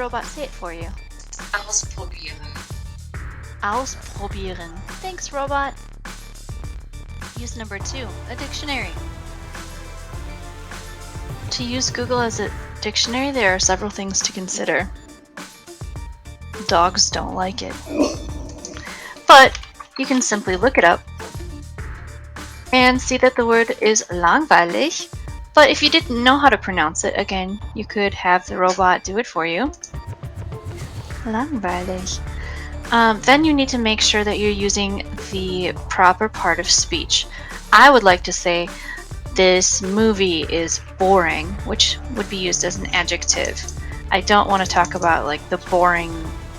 robot say it for you? Ausprobieren. Ausprobieren. Thanks, robot. Use number 2, a dictionary. To use Google as a dictionary, there are several things to consider. Dogs don't like it. But you can simply look it up and see that the word is langweilig. But if you didn't know how to pronounce it, again, you could have the robot do it for you. Langweilig. Then you need to make sure that you're using the proper part of speech. I would like to say, this movie is boring, which would be used as an adjective. I don't want to talk about like the boring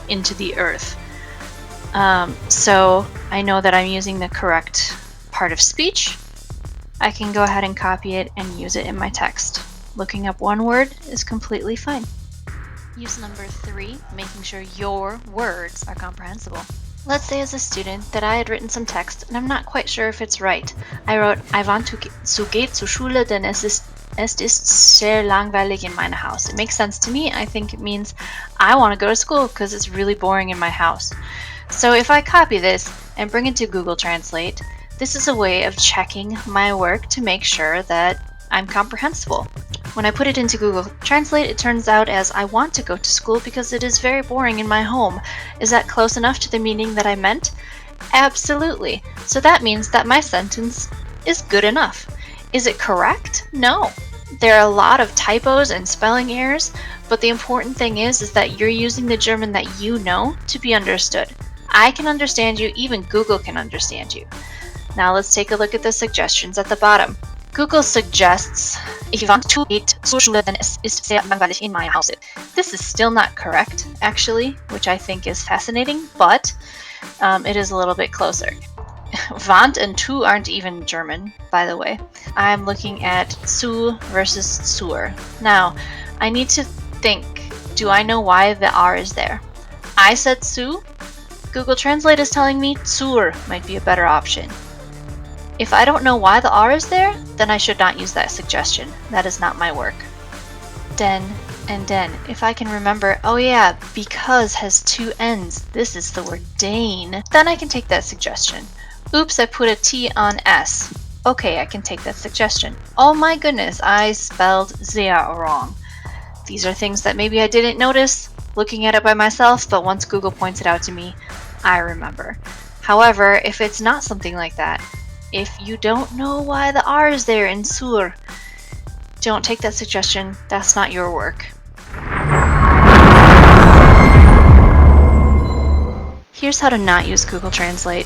into the earth. So I know that I'm using the correct part of speech. I can go ahead and copy it and use it in my text. Looking up one word is completely fine. Use number 3, making sure your words are comprehensible. Let's say as a student that I had written some text and I'm not quite sure if it's right. I wrote, I want to gehen zur Schule, denn es ist sehr langweilig in meinem Haus. It makes sense to me. I think it means I want to go to school because it's really boring in my house. So if I copy this and bring it to Google Translate, this is a way of checking my work to make sure that I'm comprehensible. When I put it into Google Translate, it turns out as I want to go to school because it is very boring in my home. Is that close enough to the meaning that I meant? Absolutely. So that means that my sentence is good enough. Is it correct? No. There are a lot of typos and spelling errors, but the important thing is that you're using the German that you know to be understood. I can understand you, even Google can understand you. Now let's take a look at the suggestions at the bottom. Google suggests, ich want to gehen zur Schule, denn es ist sehr langweilig in meinem Haus. This is still not correct, actually, which I think is fascinating, but it is a little bit closer. Want and tu aren't even German, by the way. I'm looking at zu versus zur. Now, I need to think, do I know why the R is there? I said zu. Google Translate is telling me zur might be a better option. If I don't know why the R is there, then I should not use that suggestion. That is not my work. Den and den. If I can remember, oh yeah, because has 2 N's. This is the word Dane. Then I can take that suggestion. Oops, I put a T on S. Okay, I can take that suggestion. Oh my goodness, I spelled sehr wrong. These are things that maybe I didn't notice looking at it by myself, but once Google points it out to me, I remember. However, if it's not something like that, if you don't know why the R is there in zur, don't take that suggestion. That's not your work. Here's how to not use Google Translate.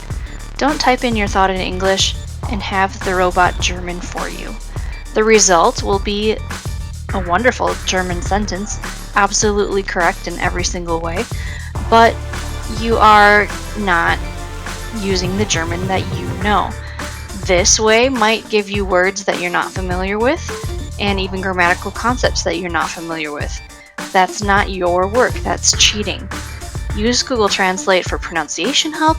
Don't type in your thought in English and have the robot German for you. The result will be a wonderful German sentence, absolutely correct in every single way, but you are not using the German that you know. This way might give you words that you're not familiar with and even grammatical concepts that you're not familiar with. That's not your work, that's cheating. Use Google Translate for pronunciation help,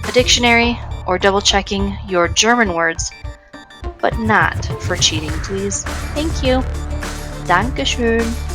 a dictionary, or double checking your German words, but not for cheating, please. Thank you. Dankeschön.